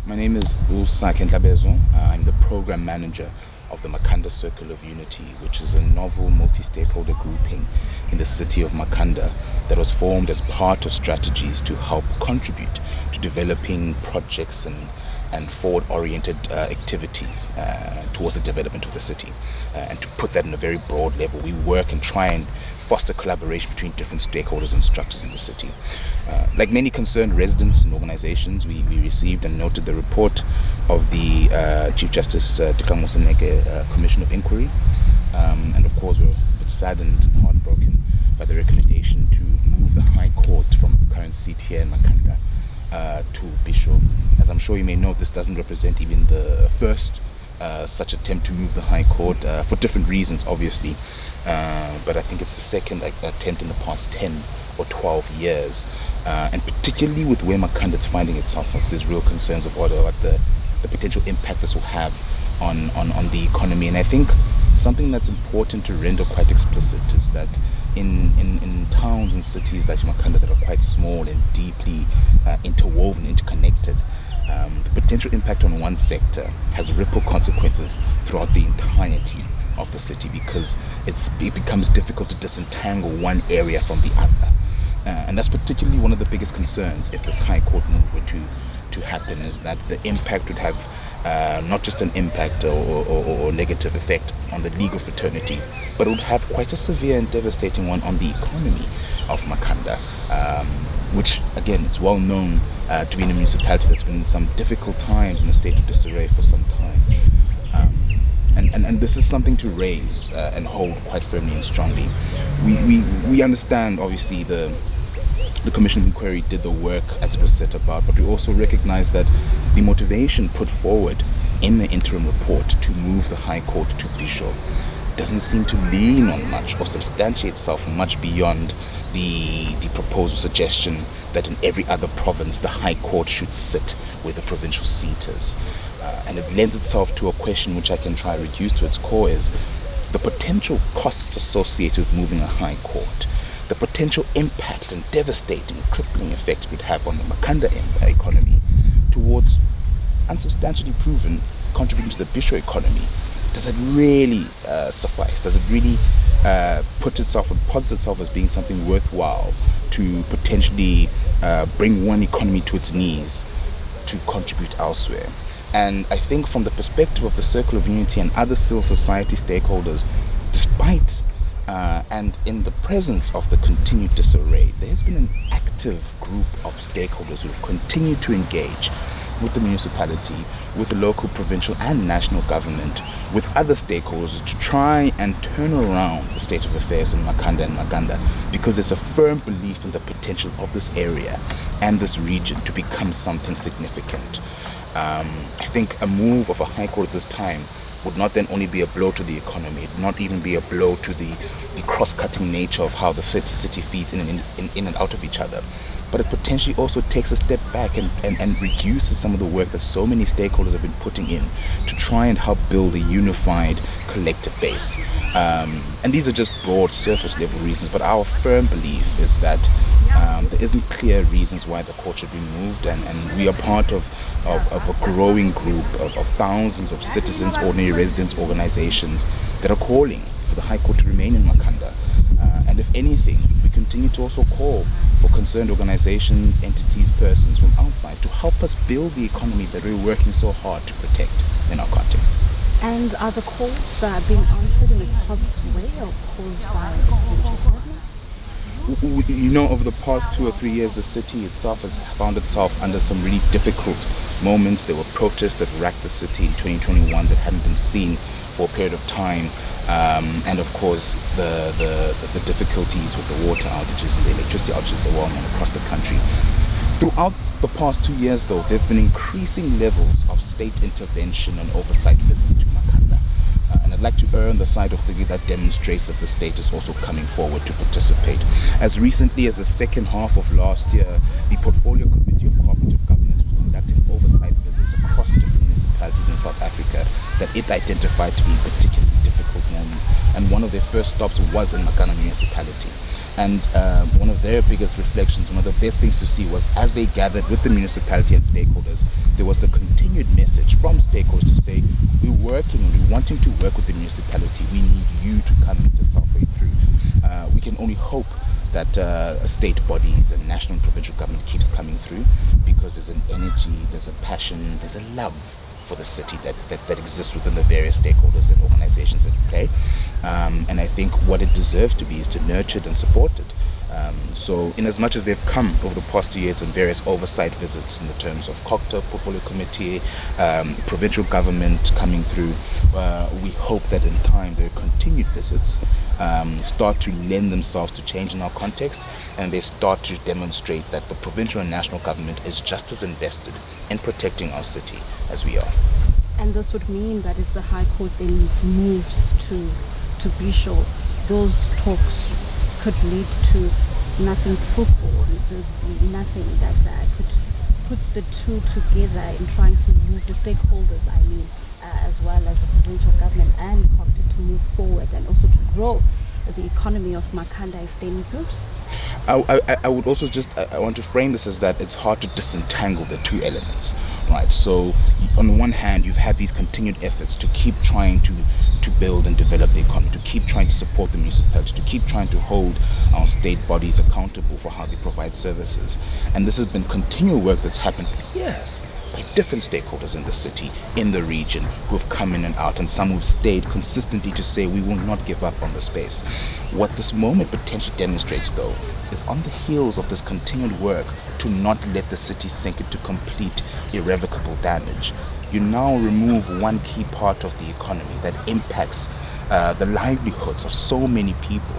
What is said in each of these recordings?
My name is Sakhe Ntlabezo. I'm the program manager of the Makhanda Circle of Unity, which is a novel multi-stakeholder grouping in the city of Makhanda that was formed as part of strategies to help contribute to developing projects and forward-oriented activities towards the development of the city. And to put that in a very broad level, we work and try and foster collaboration between different stakeholders and structures in the city. Like many concerned residents and organizations, we received and noted the report of the Chief Justice Nkosinathi Commission of Inquiry, and of course we're a bit saddened and heartbroken by the recommendation to move the High Court from its current seat here in Makhanda to Bhisho. As I'm sure you may know, this doesn't represent even the first such attempt to move the High Court for different reasons, obviously. But I think it's the second attempt in the past 10 or 12 years. And particularly with where Makhanda is finding itself, there's real concerns of what the potential impact this will have on the economy. And I think something that's important to render quite explicit is that in towns and cities like Makhanda that are quite small and deeply interwoven, interconnected, the potential impact on one sector has ripple consequences throughout the entirety of the city, because it becomes difficult to disentangle one area from the other. And that's particularly one of the biggest concerns if this High Court move were to happen, is that the impact would have not just an impact or negative effect on the legal fraternity, but it would have quite a severe and devastating one on the economy of Makhanda, which again, it's well known to be in a municipality that's been in some difficult times in a state of disarray for some time. And this is something to raise and hold quite firmly and strongly. We understand, obviously, the Commission of Inquiry did the work as it was set about, but we also recognize that the motivation put forward in the interim report to move the High Court to Bhisho doesn't seem to lean on much or substantiate itself much beyond the proposal suggestion that in every other province the High Court should sit where the provincial seat is. And it lends itself to a question which I can try to reduce to its core, is the potential costs associated with moving a High Court, the potential impact and devastating, crippling effects it would have on the Makhanda economy towards unsubstantially proven contributing to the Bhisho economy. Does it really suffice? Does it really put itself and posit itself as being something worthwhile to potentially bring one economy to its knees to contribute elsewhere? And I think from the perspective of the Circle of Unity and other civil society stakeholders, despite and in the presence of the continued disarray, there has been an active group of stakeholders who have continued to engage with the municipality, with the local, provincial and national government, with other stakeholders to try and turn around the state of affairs in Makhanda and Makhanda, because there's a firm belief in the potential of this area and this region to become something significant. I think a move of a High Court at this time would not then only be a blow to the economy, it would not even be a blow to the cross-cutting nature of how the city feeds in and out of each other, but it potentially also takes a step back and reduces some of the work that so many stakeholders have been putting in to try and help build a unified collective base. And these are just broad surface level reasons, but our firm belief is that there isn't clear reasons why the court should be moved, and we are part of a growing group of thousands of citizens, ordinary residents, organizations that are calling for the High Court to remain in Makhanda. And if anything, we continue to also call for concerned organizations, entities, persons from outside to help us build the economy that we're working so hard to protect in our context. And are the calls being answered in a positive way or caused by the provincial government? You know, over the past 2 or 3 years, the city itself has found itself under some really difficult moments. There were protests that racked the city in 2021 that hadn't been seen for a period of time. And of course, the difficulties with the water outages and the electricity outages are well known across the country. Throughout the past 2 years, though, there have been increasing levels of state intervention and oversight visits to Makhanda. And I'd like to err on the side of thinking that demonstrates that the state is also coming forward to participate. As recently as the second half of last year, the Portfolio Committee of Cooperative Governance was conducting oversight visits across different municipalities in South Africa that it identified to be particularly difficult moments. And one of their first stops was in Makhanda municipality. And one of their biggest reflections, one of the best things to see was as they gathered with the municipality and stakeholders, there was the continued from stakeholders to say, we're wanting to work with the municipality. We need you to come meet us halfway through. We can only hope that state bodies and national and provincial government keeps coming through, because there's an energy, there's a passion, there's a love for the city that exists within the various stakeholders and organizations at play. And I think what it deserves to be is to nurture it and support it. So in as much as they've come over the past 2 years on various oversight visits in the terms of Cocktail Portfolio Committee, provincial government coming through, we hope that in time their continued visits start to lend themselves to change in our context, and they start to demonstrate that the provincial and national government is just as invested in protecting our city as we are. And this would mean that if the High Court then moves to Bhisho, those talks could lead to nothing fruitful, nothing that could put the two together in trying to move the stakeholders, as well as the provincial government and Comittee to move forward and also to grow the economy of Makhanda if then moves. I would also I want to frame this as that it's hard to disentangle the two elements, right? So on the one hand, you've had these continued efforts to keep trying to build and develop the economy, to keep trying to support the municipality, to keep trying to hold our state bodies accountable for how they provide services. And this has been continual work that's happened for years by different stakeholders in the city, in the region, who have come in and out, and some who've stayed consistently to say we will not give up on the space. What this moment potentially demonstrates, though, is on the heels of this continued work to not let the city sink into complete irrevocable damage. You now remove one key part of the economy that impacts the livelihoods of so many people,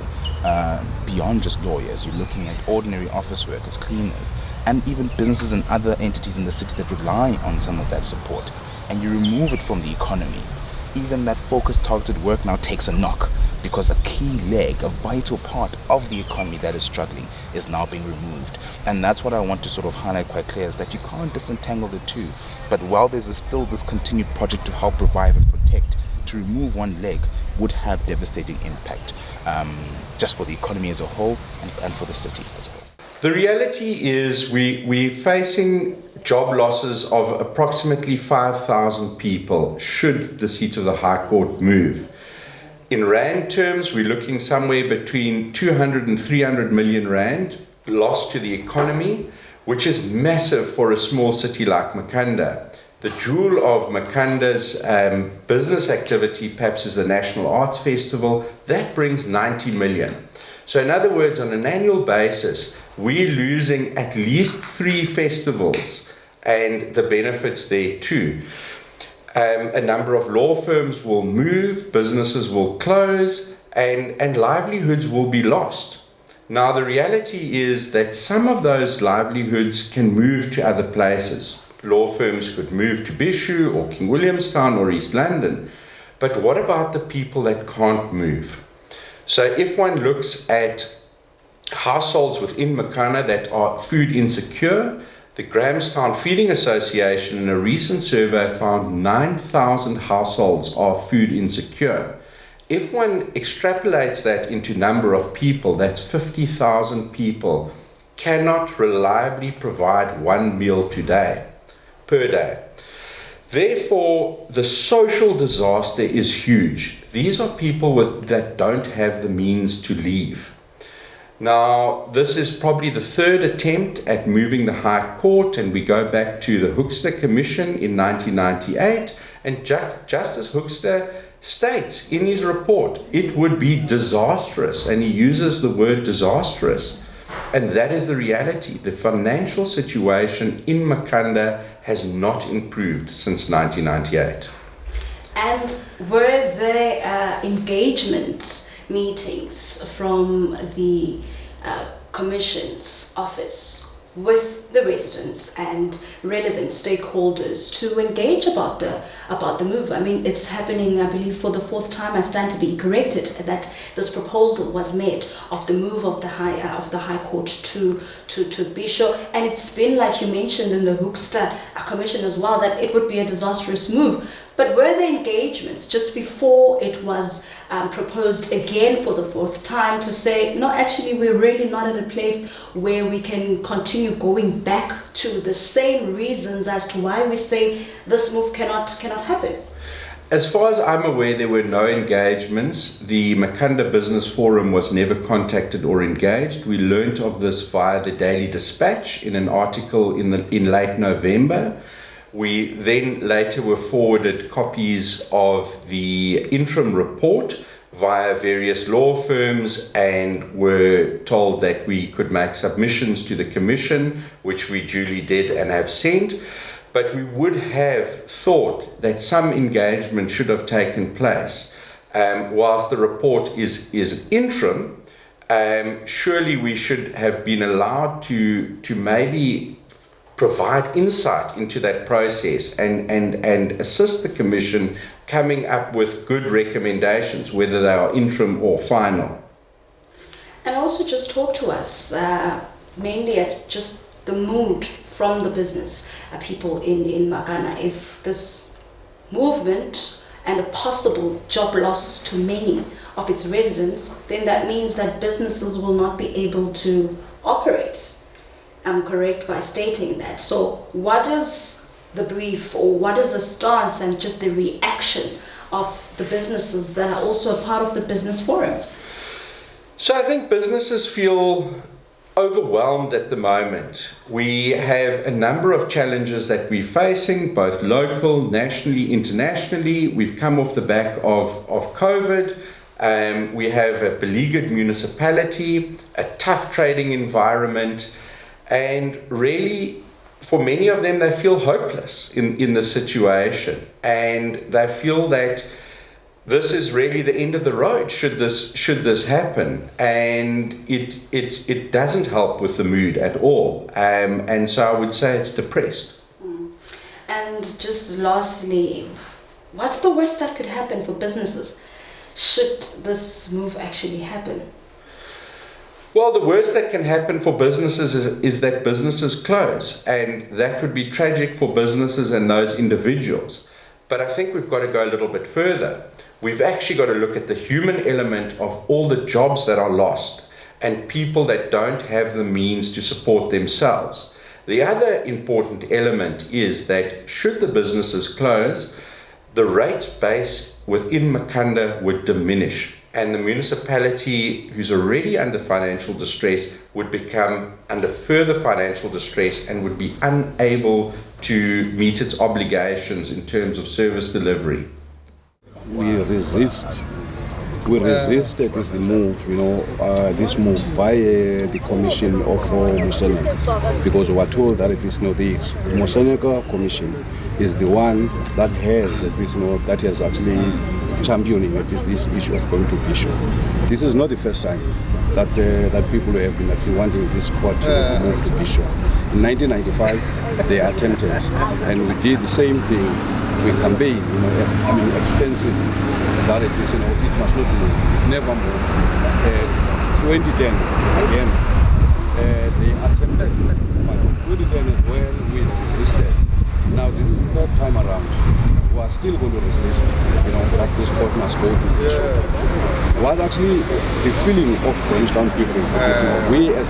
beyond just lawyers. You're looking at ordinary office workers, cleaners, and even businesses and other entities in the city that rely on some of that support. And you remove it from the economy. Even that focused, targeted work now takes a knock, because a key leg, a vital part of the economy that is struggling, is now being removed. And that's what I want to sort of highlight quite clear, is that you can't disentangle the two. But while there's still this continued project to help revive and protect, to remove one leg would have devastating impact, just for the economy as a whole and for the city as a whole. The reality is we're facing job losses of approximately 5,000 people should the seat of the High Court move. In rand terms, we're looking somewhere between 200 and 300 million rand lost to the economy, which is massive for a small city like Makhanda. The jewel of Makhanda's business activity perhaps is the National Arts Festival. That brings 90 million. So in other words, on an annual basis, we're losing at least 3 festivals and the benefits there too. A number of law firms will move, businesses will close, and livelihoods will be lost. Now, the reality is that some of those livelihoods can move to other places. Law firms could move to Bhisho or King Williamstown or East London. But what about the people that can't move? So if one looks at households within Makhanda that are food insecure, the Grahamstown Feeding Association in a recent survey found 9,000 households are food insecure. If one extrapolates that into number of people, that's 50,000 people cannot reliably provide one meal per day. Therefore, the social disaster is huge. These are people that don't have the means to leave. Now, this is probably the 3rd attempt at moving the High Court, and we go back to the Hoekstra Commission in 1998, and Justice Hoekstra states in his report, it would be disastrous, and he uses the word disastrous. And that is the reality. The financial situation in Makhanda has not improved since 1998. And were there engagement meetings from the Commission's office with the residents and relevant stakeholders to engage about the move? I mean, it's happening, I believe, for the 4th time. I stand to be corrected that this proposal was made of the move of the High Court to Bhisho, and it's been, like you mentioned, in the Hoekstra Commission as well, that it would be a disastrous move. But were there engagements just before it was proposed again for the fourth time to say, no, actually, we're really not at a place where we can continue going back to the same reasons as to why we say this move cannot happen? As far as I'm aware, there were no engagements. The Makhanda Business Forum was never contacted or engaged. We learnt of this via the Daily Dispatch in an article in late November. We then later were forwarded copies of the interim report via various law firms and were told that we could make submissions to the Commission, which we duly did and have sent. But we would have thought that some engagement should have taken place. Whilst the report is interim, surely we should have been allowed to maybe provide insight into that process and assist the Commission coming up with good recommendations, whether they are interim or final. And also just talk to us, mainly at just the mood from the business people in Makhanda. If this movement and a possible job loss to many of its residents, then that means that businesses will not be able to operate. I'm correct by stating that. So what is the brief, or what is the stance and just the reaction of the businesses that are also a part of the business forum? So I think businesses feel overwhelmed at the moment. We have a number of challenges that we're facing, both local, nationally, internationally. We've come off the back of COVID. We have a beleaguered municipality, a tough trading environment, and really, for many of them, they feel hopeless in the situation, and they feel that this is really the end of the road should this happen, and it doesn't help with the mood at all, and so I would say it's depressed. And just lastly, what's the worst that could happen for businesses should this move actually happen? Well, the worst that can happen for businesses is that businesses close, and that would be tragic for businesses and those individuals. But I think we've got to go a little bit further. We've actually got to look at the human element of all the jobs that are lost and people that don't have the means to support themselves. The other important element is that should the businesses close, the rates base within Makhanda would diminish, and the municipality, who's already under financial distress, would become under further financial distress and would be unable to meet its obligations in terms of service delivery. We resisted with the move, this move by the Commission of Moseneka, because we were told that it is not the Moseneka Commission is the one that has that has actually championing this issue of going to Bhisho. This is not the first time that people have been actually wanting this court to move to Bhisho. In 1995, they attempted, and we did the same thing. We campaigned, extensively, that it must not move. It never moved. 2010 again, they attempted, but 2010 as well, we resisted. Now this is the third time around. We are still going to resist, that this court must go to Bhisho. What actually the feeling of Queenstown people is, we as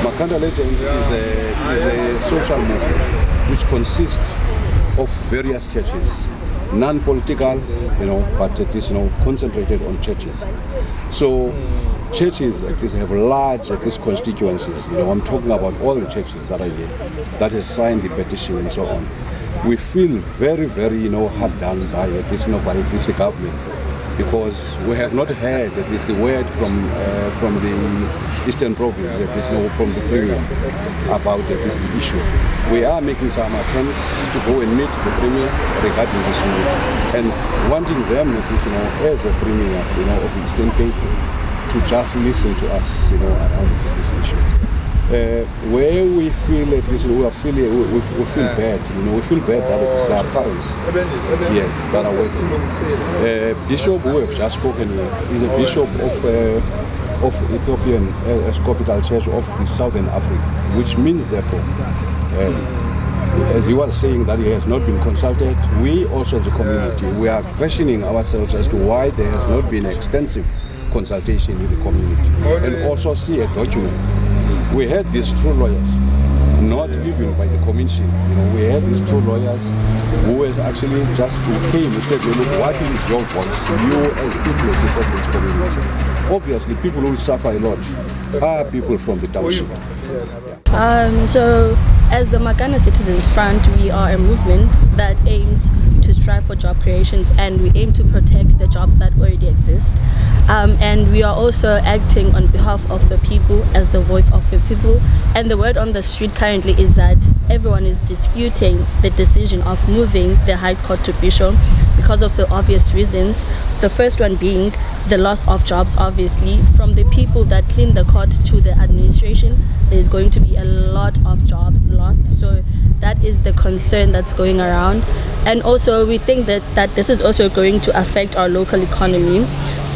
Makhanda Legend is a social movement which consists of various churches, non-political, but at least concentrated on churches. So churches at least have large constituencies. I'm talking about all the churches that are here that have signed the petition and so on. We feel very, very hard done by the government, because we have not heard the word from the Eastern Province, from the Premier, about this issue. We are making some attempts to go and meet the Premier regarding this move, and wanting them, as a Premier, of the Eastern Cape, to just listen to us, around these issues. Where we feel that we feel bad, we feel bad that it is their parents here that are working. Bishop, who have just spoken here, is a bishop of Ethiopian Episcopal Church of the Southern Africa, which means therefore as he was saying that he has not been consulted, we also as a community, we are questioning ourselves as to why there has not been extensive consultation with the community, and also see a document. We had these true lawyers, not even by the commission. We had these true lawyers who has actually just came and said, look, what is your voice? You as people of this community. Obviously, people who suffer a lot are people from the township. So, as the Makhanda Citizens Front, we are a movement that aims to strive for job creations, and we aim to protect the jobs that already exist. And we are also acting on behalf of the people as the voice of the people. And the word on the street currently is that everyone is disputing the decision of moving the High Court to Bhisho because of the obvious reasons. The first one being the loss of jobs, obviously. From the people that clean the court to the administration, there's going to be a lot of jobs lost. So that is the concern that's going around. And also we think that this is also going to affect our local economy,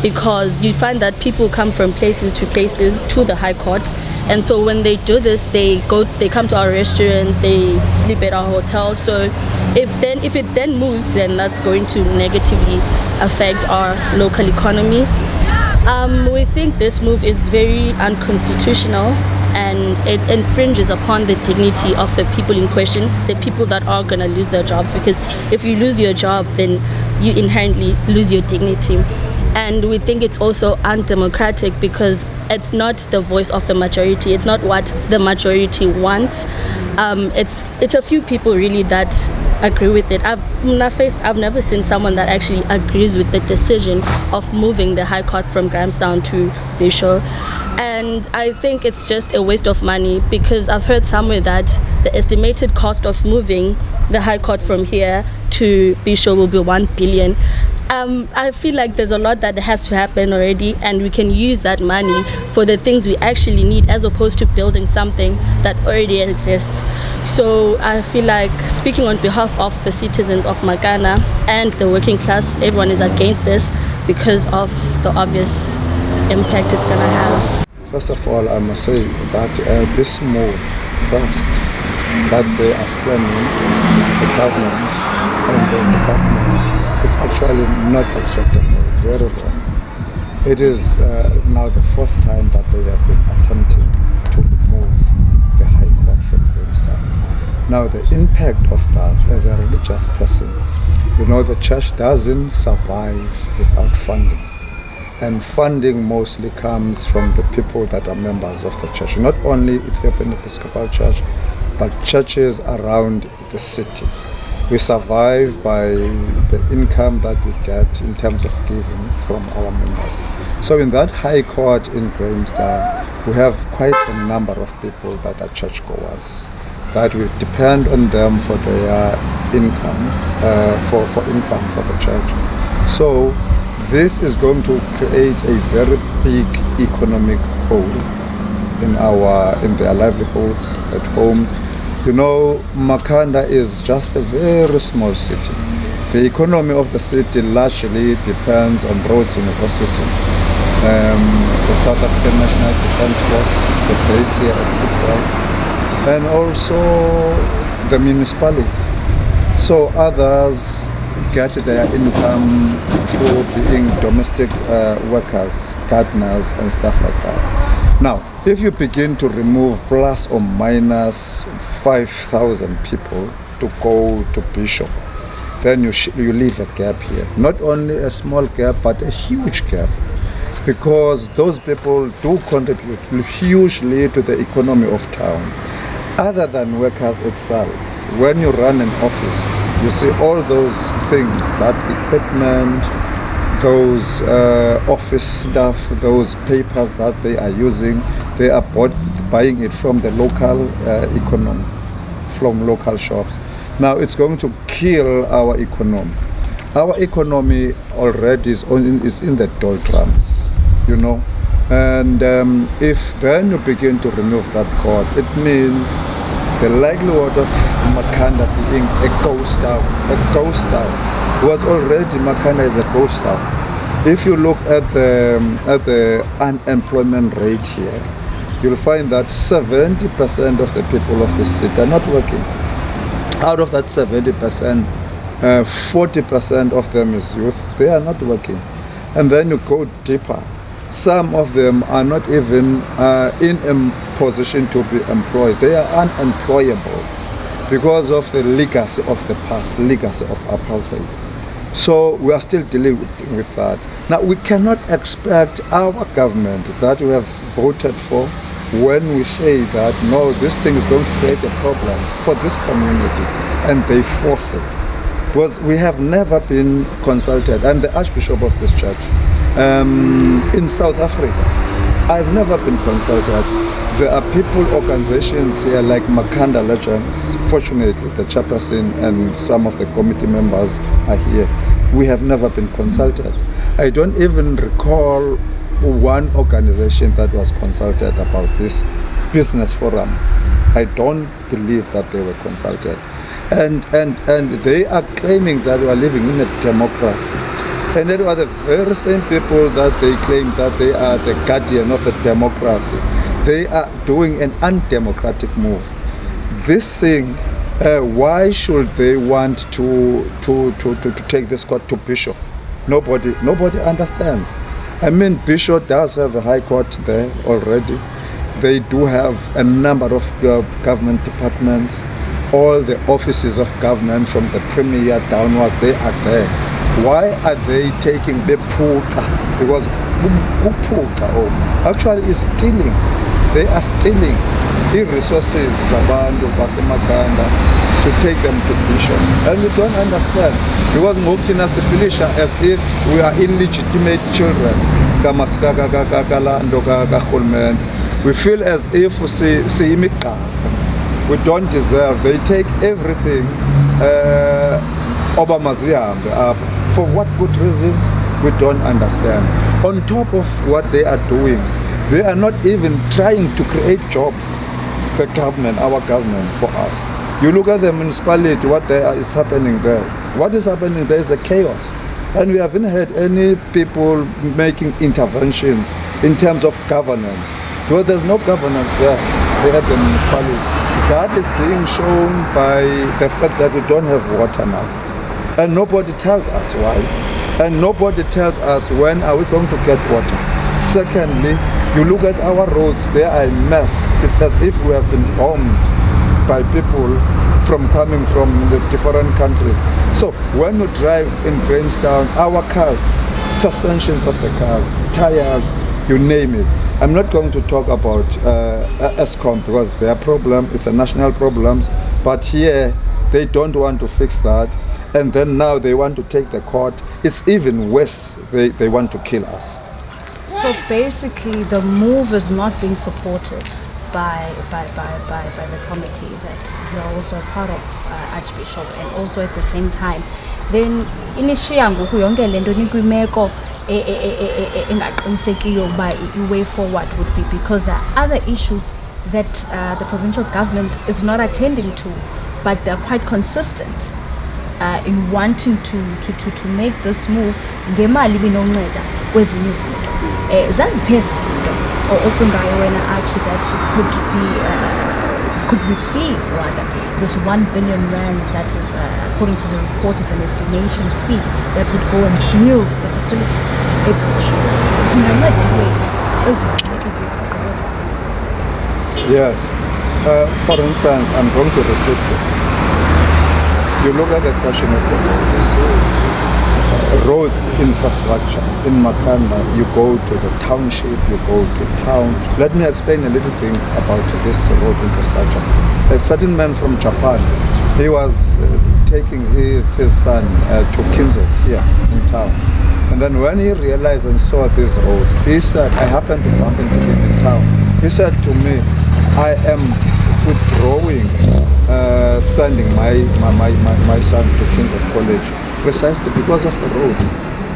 because you find that people come from places to the High Court, and so when they do this, they come to our restaurants, they sleep at our hotels. So if it then moves, then that's going to negatively affect our local economy. We think this move is very unconstitutional, and it infringes upon the dignity of the people in question, the people that are going to lose their jobs, because if you lose your job, then you inherently lose your dignity. And we think it's also undemocratic because it's not the voice of the majority. It's not what the majority wants. It's a few people really that agree with it. I've never seen someone that actually agrees with the decision of moving the High Court from Grahamstown to Bhisho. And I think it's just a waste of money, because I've heard somewhere that the estimated cost of moving the High Court from here to Bhisho will be 1 billion. I feel like there's a lot that has to happen already, and we can use that money for the things we actually need, as opposed to building something that already exists. So I feel like, speaking on behalf of the citizens of Makhanda and the working class, everyone is against this because of the obvious impact it's going to have. First of all, I must say that this move first, that they are planning, the government and the department, is actually not acceptable, very wrong. It is now the fourth time that they have been attempting to remove the High Court from Grahamstown. Now the impact of that, as a religious person, the church doesn't survive without funding. And funding mostly comes from the people that are members of the church, not only Ethiopian Episcopal Church, but churches around the city. We survive by the income that we get in terms of giving from our members. So in that High Court in Grahamstown, we have quite a number of people that are churchgoers, that we depend on them for their income, for income for the church. So this is going to create a very big economic hole in their livelihoods at home. Makhanda is just a very small city. The economy of the city largely depends on Rhodes University, the South African National Defence Force, the base here at 6 and also the municipality. So others get their income through being domestic workers, gardeners and stuff like that. Now, if you begin to remove plus or minus 5,000 people to go to Bhisho, then you leave a gap here. Not only a small gap, but a huge gap, because those people do contribute hugely to the economy of town. Other than workers itself, when you run an office, you see all those things, that equipment, those office stuff, those papers that they are using, they are buying it from the local economy, from local shops. Now it's going to kill our economy. Our economy already is in the doldrums, and if then you begin to remove that court, it means the likelihood of Makhanda being a ghost town, was already Makhanda is a ghost town. If you look at the unemployment rate here, you'll find that 70% of the people of the city are not working. Out of that 70%, 40% of them is youth. They are not working. And then you go deeper. Some of them are not even in a position to be employed. They are unemployable because of the legacy of the past, legacy of apartheid. So we are still dealing with that. Now we cannot expect our government that we have voted for, when we say that no, this thing is going to create a problem for this community, and they force it. Because we have never been consulted. I'm the Archbishop of this church in South Africa. I've never been consulted. There are people, organizations here like Makhanda Legends. Fortunately, the chairperson and some of the committee members are here. We have never been consulted. I don't even recall one organization that was consulted about this business forum. I don't believe that they were consulted. And they are claiming that we are living in a democracy. And they are the very same people that they claim that they are the guardian of the democracy. They are doing an undemocratic move. This thing, why should they want to take this court to Bhisho? Nobody understands. I mean, Bhisho does have a high court there already. They do have a number of government departments. All the offices of government from the premier downwards, they are there. Why are they taking the puta? Because actually is stealing. They are stealing the resources zabantu basemakhanda to take them to Bhisho. And we don't understand. Because Ngokina Sifilisha as if we are illegitimate children. We feel as if we don't deserve. They take everything. For what good reason? We don't understand. On top of what they are doing, they are not even trying to create jobs. The government, our government, for us. You look at the municipality, what is happening there. What is happening there is a chaos. And we haven't had any people making interventions in terms of governance. Because there's no governance there at the municipality. That is being shown by the fact that we don't have water now. And nobody tells us why. And nobody tells us when are we going to get water. Secondly, you look at our roads, they are a mess. It's as if we have been bombed by people coming from the different countries. So when you drive in Grahamstown, our cars, suspensions of the cars, tires, you name it. I'm not going to talk about ESCOM because it's their problem, it's a national problem, but here they don't want to fix that, and then now they want to take the court. It's even worse, they want to kill us. So basically the move is not being supported by the committee that you're also a part of, Archbishop, and also at the same time then inishiyangu kuyonke lento nikwimeko engaqinisekiyo by way forward would be, because there are other issues that the provincial government is not attending to, but they're quite consistent in wanting to make this move ngemali binonceda kwezinye izinto. Zaziphi ezi zinto ocingayo wena Archie that could receive rather this 1 billion rands that is according to the report is an estimation fee that would go and build the facilities at Bhisho? Yes. For instance, I'm going to repeat it. You look at the question of the roads infrastructure in Makhanda. You go to the township, you go to town. Let me explain a little thing about this road infrastructure. A certain man from Japan, he was taking his son to Kinzo here in town. And then when he realized and saw these roads, he said, I happened to bump into him in town. He said to me, I am withdrawing sending my son to Kinzo College precisely because of the roads.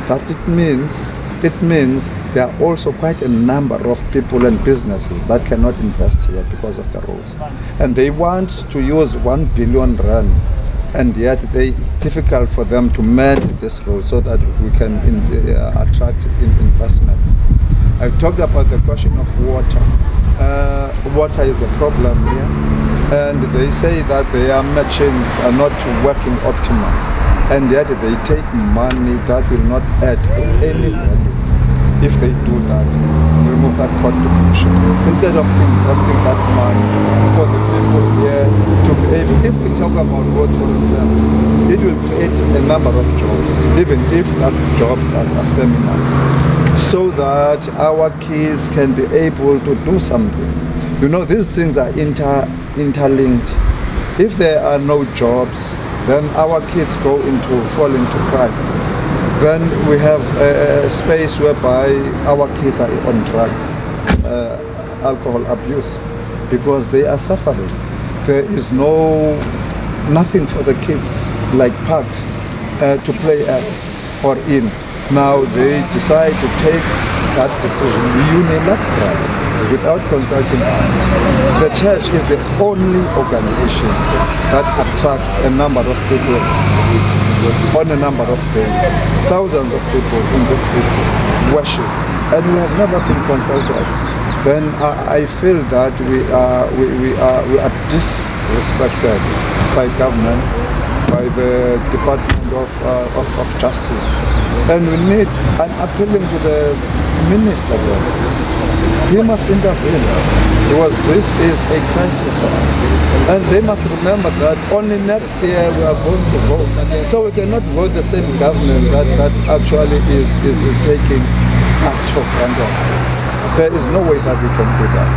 That it means there are also quite a number of people and businesses that cannot invest here because of the roads. And they want to use 1 billion rand, and yet it's difficult for them to manage this road so that we can attract investments. I talked about the question of water. Water is a problem here. and they say that their machines are not working optimal, and yet they take money that will not add any value. If they do that, remove that contribution, instead of investing that money for the people here to be able, if we talk about work for themselves, it will create a number of jobs, even if that jobs are seminar, so that our kids can be able to do something. You know, these things are interlinked. If there are no jobs, then our kids fall into crime. Then we have a space whereby our kids are on drugs, alcohol abuse, because they are suffering. There is nothing for the kids like parks to play at or in. Now they decide to take that decision unilaterally without consulting us. The church is the only organization that attracts a number of people on a number of days. Thousands of people in this city worship, and we have never been consulted. Then I feel that we are disrespected by government, by the Department of Justice, and I'm appealing to the minister there. He must intervene, because this is a crisis for us. And they must remember that only next year we are going to vote. So we cannot vote the same government that actually is taking us for granted. There is no way that we can do that.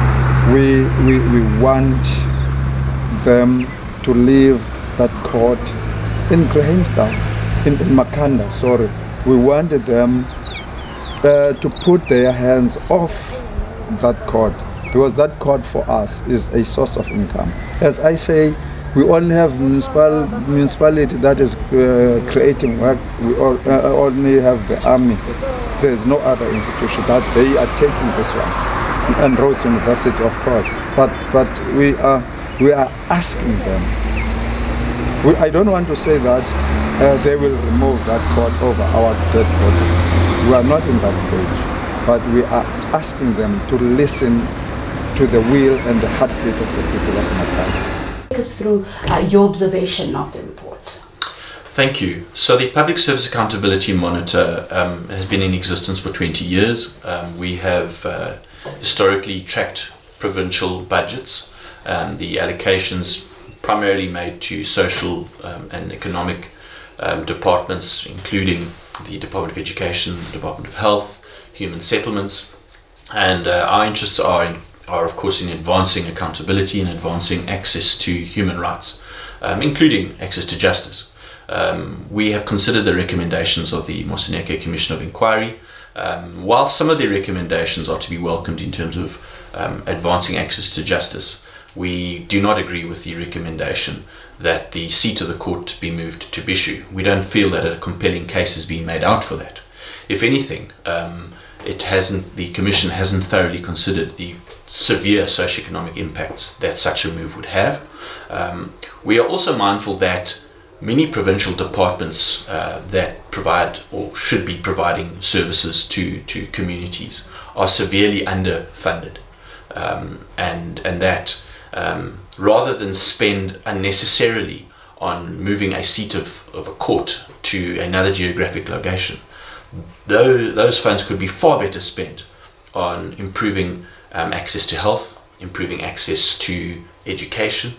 We want them to leave that court in Grahamstown, in Makhanda, sorry. We wanted them to put their hands off that court, because that court for us is a source of income. As I say, we only have municipality that is creating work. We only have the army. There is no other institution that they are taking this one, and Rhodes University, of course. But we are asking them. I don't want to say that they will remove that court over our dead bodies. We are not in that stage. But we are asking them to listen to the will and the heartbeat of the people of Makhanda. Take us through your observation of the report. Thank you. So the Public Service Accountability Monitor has been in existence for 20 years. We have historically tracked provincial budgets, the allocations primarily made to social and economic departments, including the Department of Education, the Department of Health, Human Settlements, and our interests are of course in advancing accountability and advancing access to human rights, including access to justice. We have considered the recommendations of the Nkosinathi Commission of Inquiry. While some of the recommendations are to be welcomed in terms of advancing access to justice, we do not agree with the recommendation that the seat of the court be moved to Bhisho. We don't feel that a compelling case has been made out for that. If anything, the Commission hasn't thoroughly considered the severe socioeconomic impacts that such a move would have. We are also mindful that many provincial departments that provide or should be providing services to communities are severely underfunded, and that rather than spend unnecessarily on moving a seat of a court to another geographic location, those funds could be far better spent on improving access to health, improving access to education,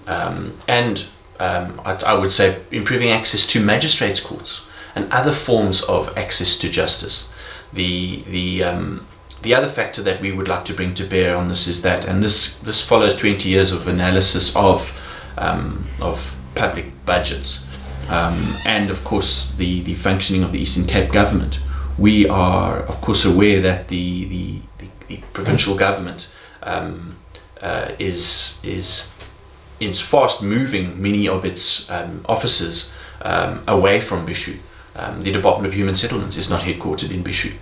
and I would say improving access to magistrates' courts and other forms of access to justice. The other factor that we would like to bring to bear on this is that, and this follows 20 years of analysis of public budgets, and of course the functioning of the Eastern Cape government. We are of course aware that the provincial government is fast moving many of its offices away from Bhisho. The Department of Human Settlements is not headquartered in Bhisho,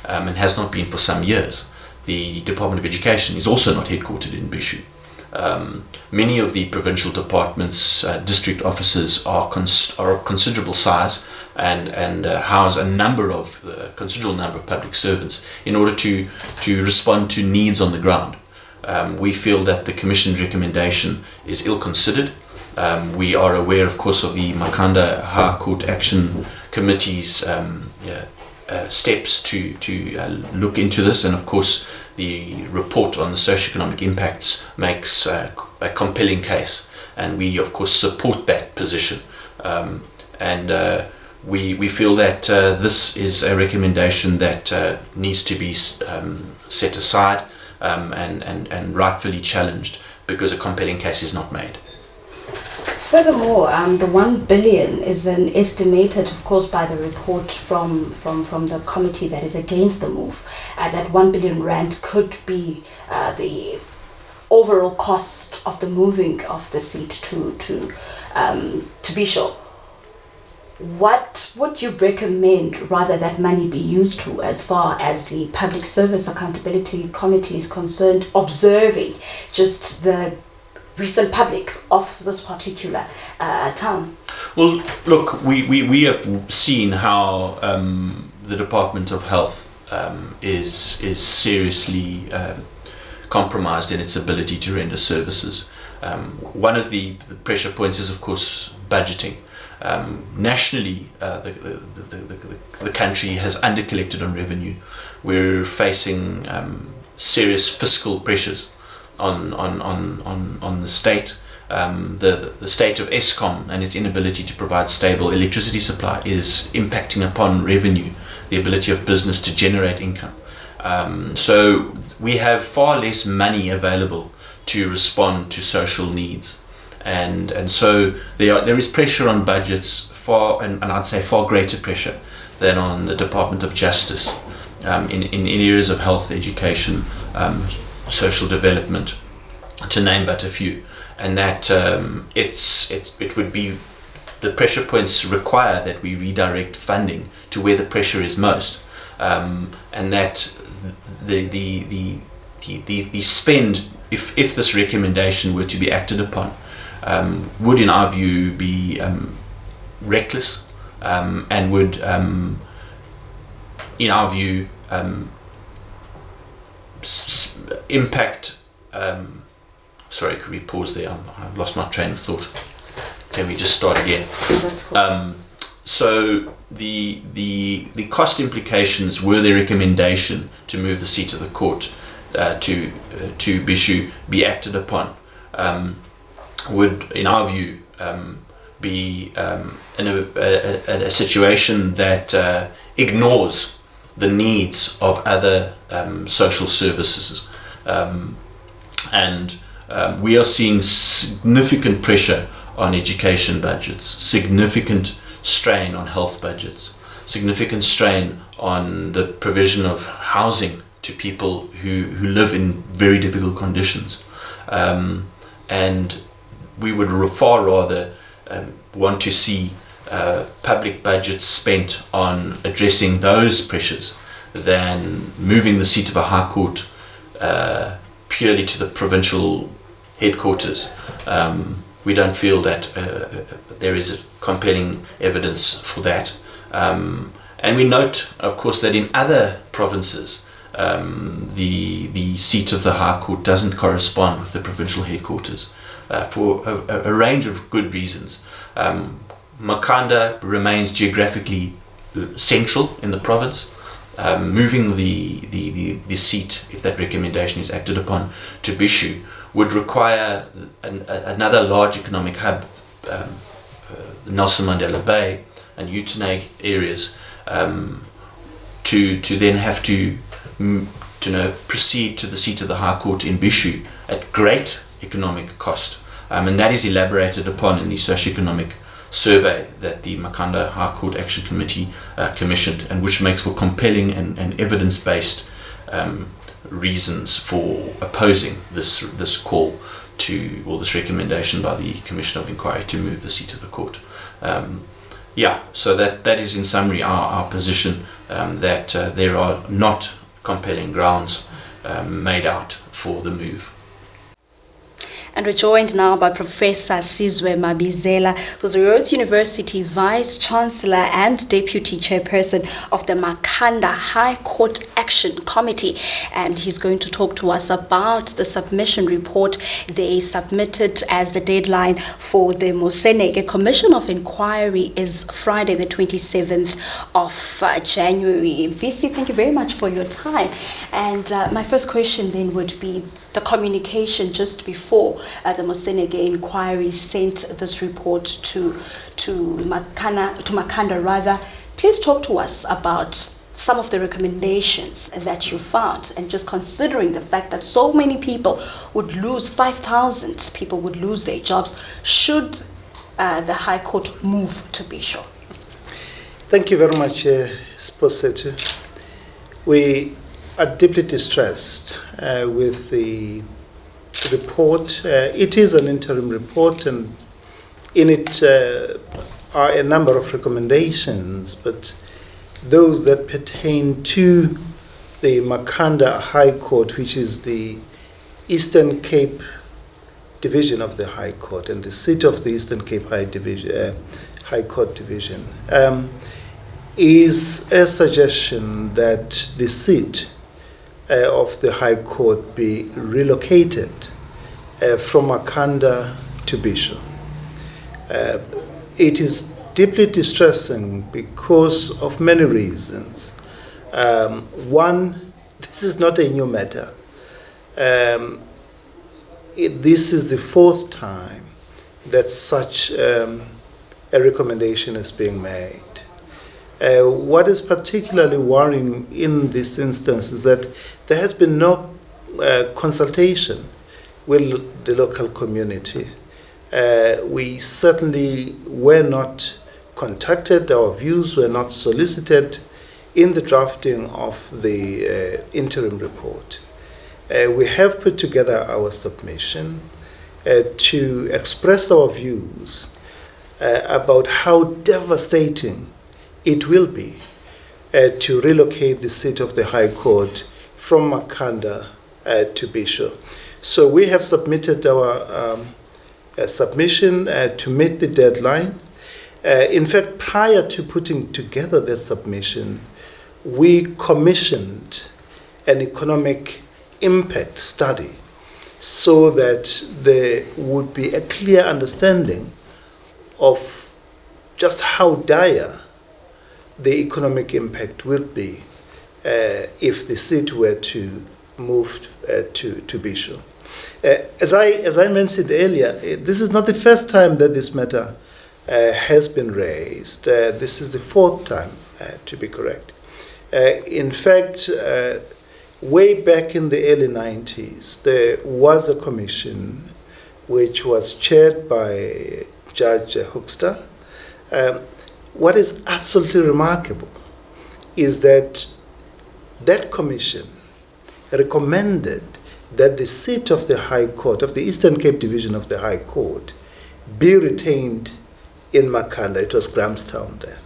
and has not been for some years. The Department of Education is also not headquartered in Bhisho. Many of the provincial departments' district offices are of considerable size and house a considerable number of public servants in order to respond to needs on the ground. We feel that the Commission's recommendation is ill-considered. We are aware, of course, of the Makhanda High Court Action Committee's steps to look into this, and of course the report on the socioeconomic impacts makes a compelling case, and we of course support that position, and we feel that this is a recommendation that needs to be set aside and rightfully challenged, because a compelling case is not made. Furthermore, the 1 billion is an estimated, of course, by the report from the committee that is against the move. That 1 billion rand could be the overall cost of the moving of the seat to Bhisho. What would you recommend rather that money be used to, as far as the Public Service Accountability Committee is concerned, observing just the recent public of this particular town? Well, look, we have seen how the Department of Health is seriously compromised in its ability to render services. One of the pressure points is, of course, budgeting. Nationally, the country has undercollected on revenue. We're facing serious fiscal pressures on the state. The state of Eskom and its inability to provide stable electricity supply is impacting upon revenue, the ability of business to generate income. So we have far less money available to respond to social needs, and so there is pressure on budgets, and I'd say far greater pressure than on the Department of Justice in areas of health, education, social development, to name but a few. And that it would be, the pressure points require that we redirect funding to where the pressure is most, and that the spend, if this recommendation were to be acted upon, would in our view be reckless, and would in our view impact. Sorry, could we pause there? I've lost my train of thought. Can we just start again? That's cool. So the cost implications were the recommendation to move the seat of the court to Bhisho be acted upon, would, in our view, be in a situation that ignores the needs of other social services, and we are seeing significant pressure on education budgets, significant strain on health budgets, significant strain on the provision of housing to people who live in very difficult conditions, and we would far rather want to see public budgets spent on addressing those pressures than moving the seat of a high court purely to the provincial headquarters. We don't feel that there is a compelling evidence for that, and we note, of course, that in other provinces the seat of the High Court doesn't correspond with the provincial headquarters for a range of good reasons. Makhanda remains geographically central in the province. Moving the seat, if that recommendation is acted upon, to Bhisho would require another large economic hub, Nelson Mandela Bay and Uitenhage areas, to then have to proceed to the seat of the High Court in Bhisho at great economic cost, and that is elaborated upon in the socioeconomic survey that the Makhanda High Court Action Committee commissioned, and which makes for compelling and evidence-based reasons for opposing this call to, or this recommendation by the Commission of Inquiry to move the seat of the court. So that is in summary our position, that there are not compelling grounds made out for the move. And we're joined now by Professor Sizwe Mabizela, who's the Rhodes University Vice-Chancellor and Deputy Chairperson of the Makhanda High Court Action Committee, and he's going to talk to us about the submission report they submitted, as the deadline for the Moseneke Commission of Inquiry is Friday the 27th of January. VC, thank you very much for your time. And my first question then would be the communication just before the Moseneke inquiry sent this report to Makhanda rather. Please talk to us about some of the recommendations that you found, and just considering the fact that so many people would lose, 5,000 people would lose their jobs should the High Court move to Bhisho. Thank you very much, Sipho. We are deeply distressed with the report. It is an interim report, and in it are a number of recommendations, but those that pertain to the Makhanda High Court, which is the Eastern Cape Division of the High Court and the seat of the Eastern Cape High Court Division, is a suggestion that the seat of the High Court be relocated from Makhanda to Bhisho. It is deeply distressing because of many reasons. One, this is not a new matter. This is the fourth time that such a recommendation is being made. What is particularly worrying in this instance is that there has been no consultation with the local community. We certainly were not contacted, our views were not solicited in the drafting of the interim report. We have put together our submission to express our views about how devastating it will be to relocate the seat of the High Court from Makhanda to Bhisho. So we have submitted our submission to meet the deadline. In fact, prior to putting together the submission, we commissioned an economic impact study so that there would be a clear understanding of just how dire the economic impact would be if the seat were to move to Bhisho. As I mentioned earlier, this is not the first time that this matter has been raised. This is the fourth time, to be correct. In fact, way back in the early 90s, there was a commission which was chaired by Judge Hoekstra. What is absolutely remarkable is that that commission recommended that the seat of the High Court, of the Eastern Cape Division of the High Court, be retained in Makhanda. It was Grahamstown then.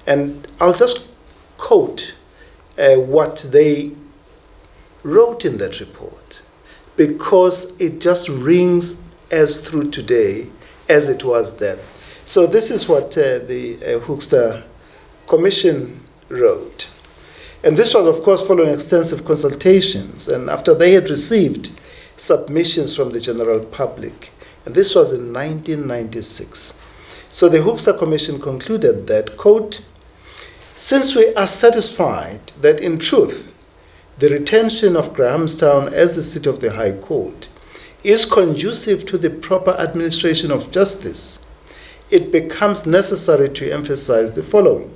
And I'll just quote what they wrote in that report, because it just rings as true today as it was then. So this is what the Hoekstra Commission wrote. And this was, of course, following extensive consultations, and after they had received submissions from the general public. And this was in 1996. So the Hoekstra Commission concluded that, quote, "Since we are satisfied that in truth the retention of Grahamstown as the seat of the High Court is conducive to the proper administration of justice, it becomes necessary to emphasize the following.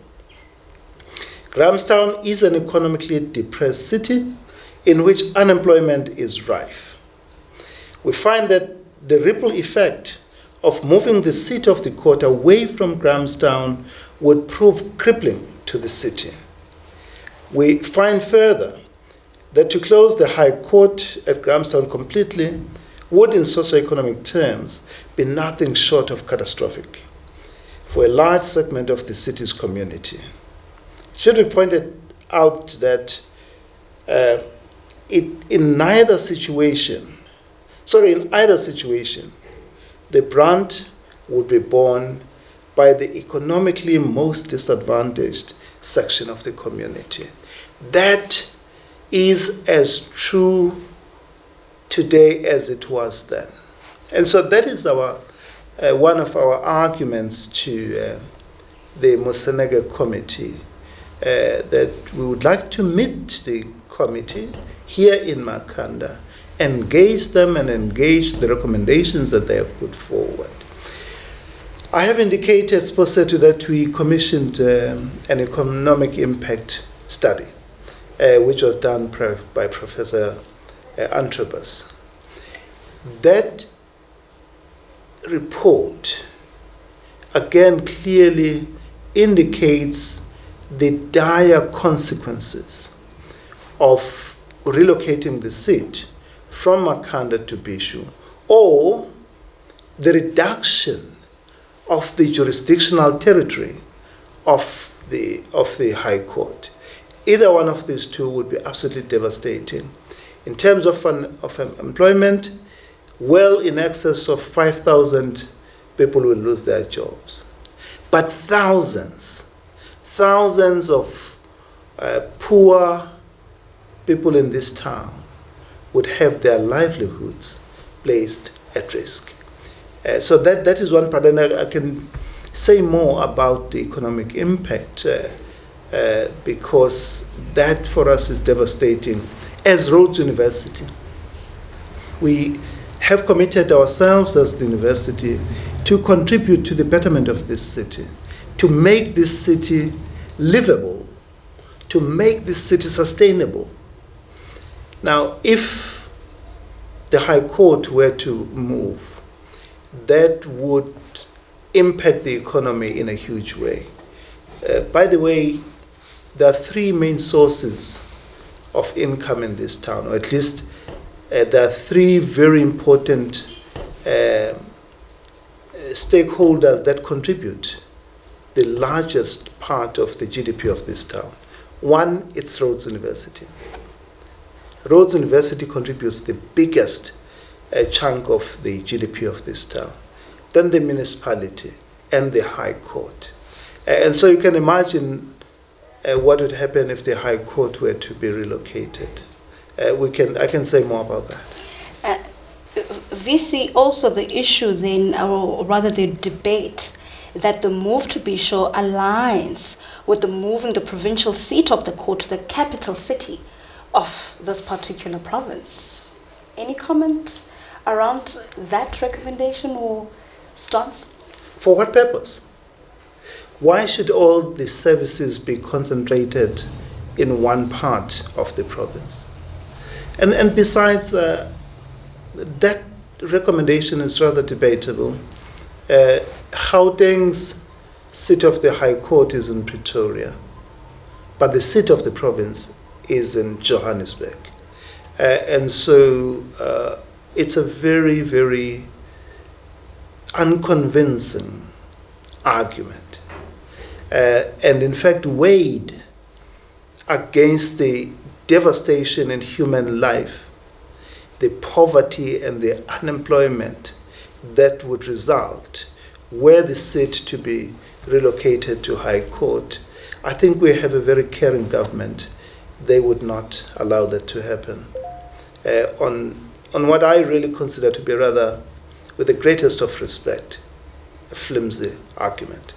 Grahamstown is an economically depressed city in which unemployment is rife. We find that the ripple effect of moving the seat of the court away from Grahamstown would prove crippling to the city. We find further that to close the High Court at Grahamstown completely would, in socio-economic terms, be nothing short of catastrophic for a large segment of the city's community. It should be pointed out that in either situation, the brunt would be borne by the economically most disadvantaged section of the community. That is as true today as it was then. And so that is one of our arguments to the Mosenege Committee, that we would like to meet the committee here in Makhanda, engage them and engage the recommendations that they have put forward. I have indicated, Sipho, that we commissioned an economic impact study, which was done by Professor Ntlabezo. That report, again, clearly indicates the dire consequences of relocating the seat from Makhanda to Bhisho, or the reduction of the jurisdictional territory of the High Court. Either one of these two would be absolutely devastating. In terms of employment, well in excess of 5,000 people will lose their jobs. But thousands of poor people in this town would have their livelihoods placed at risk. So that is one part, and I can say more about the economic impact because that for us is devastating. As Rhodes University, we have committed ourselves as the university to contribute to the betterment of this city, to make this city livable, to make this city sustainable. Now, if the High Court were to move, that would impact the economy in a huge way. By the way, there are three main sources of income in this town, or at least there are three very important stakeholders that contribute the largest part of the GDP of this town. One, it's Rhodes University. Rhodes University contributes the biggest chunk of the GDP of this town. Then the municipality and the High Court. And so you can imagine what would happen if the High Court were to be relocated. I can say more about that. VC, also the issue then, or rather the debate, that the move to Bhisho aligns with the moving the provincial seat of the court to the capital city of this particular province. Any comments around that recommendation or stance? For what purpose? Why should all the services be concentrated in one part of the province? And besides, that recommendation is rather debatable. Gauteng's seat of the High Court is in Pretoria, but the seat of the province is in Johannesburg. And so it's a very, very unconvincing argument. And in fact, weighed against the devastation in human life, the poverty and the unemployment that would result were the seat to be relocated to High Court. I think we have a very caring government. They would not allow that to happen. On what I really consider to be rather, with the greatest of respect, a flimsy argument.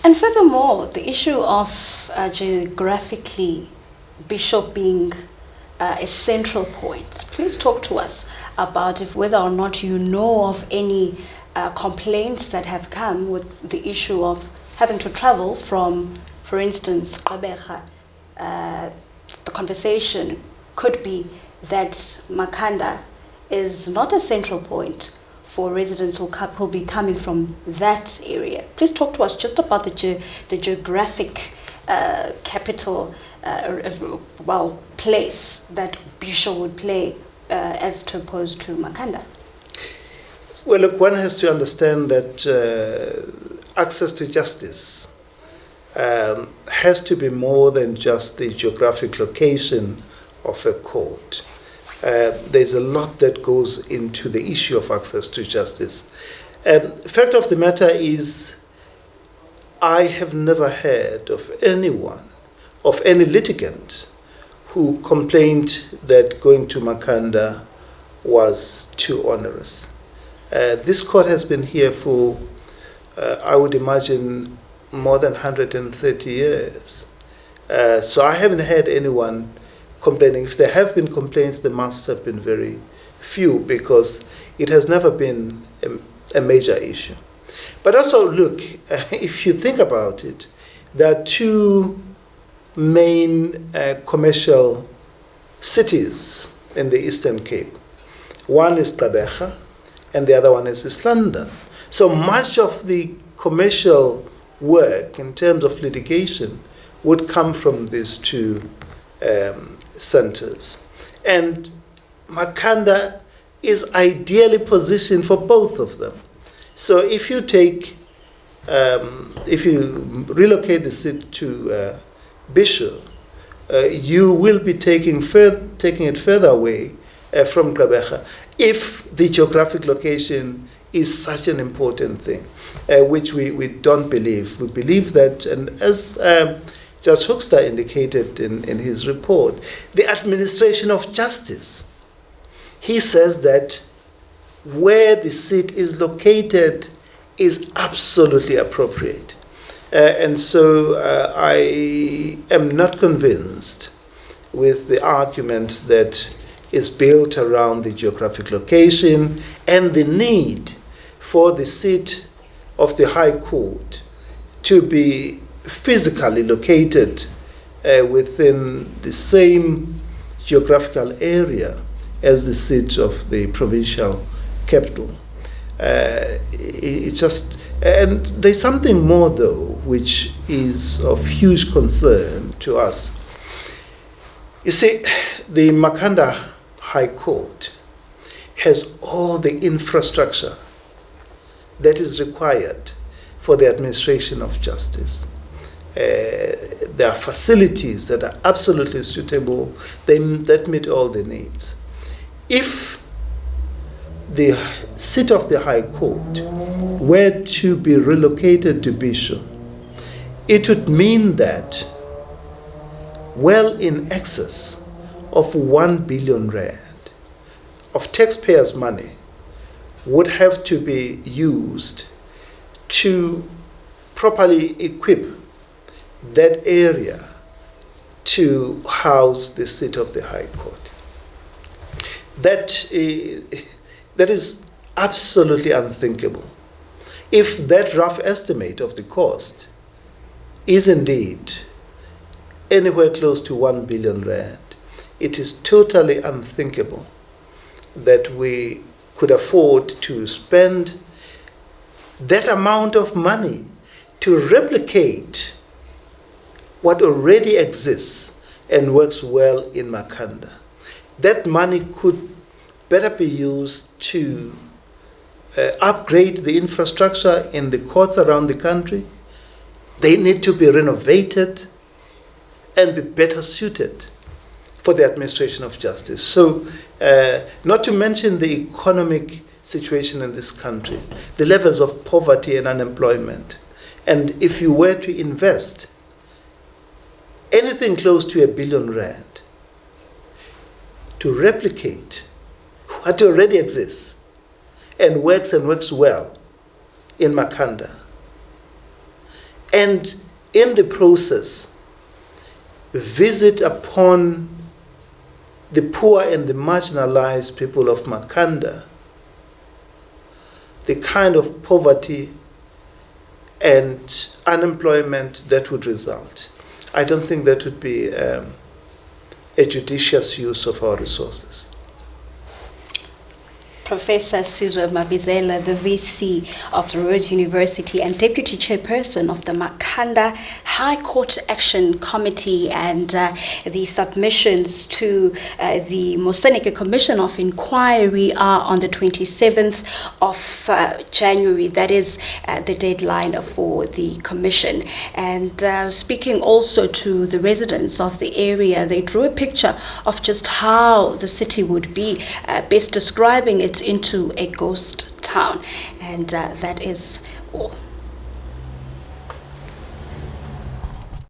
And furthermore, the issue of geographically Bhisho being a central point. Please talk to us about whether or not you know of any complaints that have come with the issue of having to travel from, for instance, Gaybba. The conversation could be that Makhanda is not a central point for residents who will be coming from that area. Please talk to us just about the geographic capital, place that Bhisho would play as opposed to Makhanda. Well, look, one has to understand that access to justice has to be more than just the geographic location of a court. There's a lot that goes into the issue of access to justice. Fact of the matter is, I have never heard of anyone, of any litigant, who complained that going to Makhanda was too onerous. This court has been here for, I would imagine, more than 130 years. So I haven't had anyone complaining. If there have been complaints, there must have been very few, because it has never been a major issue. But also, look, if you think about it, there are two main commercial cities in the Eastern Cape. One is Gqeberha, and the other one is East London. So much of the commercial work in terms of litigation would come from these two centers. And Makhanda is ideally positioned for both of them. So if you take, if you relocate the seat to Bhisho, you will be taking it further away from Gqeberha, if the geographic location is such an important thing, which we don't believe. We believe that, and as Judge Hoekstra indicated in his report, the administration of justice. He says that where the seat is located is absolutely appropriate. And so I am not convinced with the argument that is built around the geographic location and the need for the seat of the High Court to be physically located within the same geographical area as the seat of the provincial capital. It just, and there's something more though, which is of huge concern to us. You see, the Makhanda High Court has all the infrastructure that is required for the administration of justice. There are facilities that are absolutely suitable, that meet all the needs. If the seat of the High Court were to be relocated to Bhisho, it would mean that well in excess of 1 billion rand of taxpayers' money would have to be used to properly equip that area to house the seat of the High Court. That is absolutely unthinkable. If that rough estimate of the cost is indeed anywhere close to 1 billion rand, it is totally unthinkable that we could afford to spend that amount of money to replicate what already exists and works well in Makhanda. That money could better be used to upgrade the infrastructure in the courts around the country. They need to be renovated and be better suited for the administration of justice. So, not to mention the economic situation in this country, the levels of poverty and unemployment. And if you were to invest anything close to 1 billion rand to replicate what already exists and works well in Makhanda, and in the process visit upon the poor and the marginalized people of Makhanda, the kind of poverty and unemployment that would result, I don't think that would be a judicious use of our resources. Professor Sizwe Mabizela, the VC of the Rhodes University and Deputy Chairperson of the Makhanda High Court Action Committee, and the submissions to the Moseneke Commission of Inquiry are on the 27th of January. That is the deadline for the commission. And speaking also to the residents of the area, they drew a picture of just how the city would be, best describing it into a ghost town. And that is all.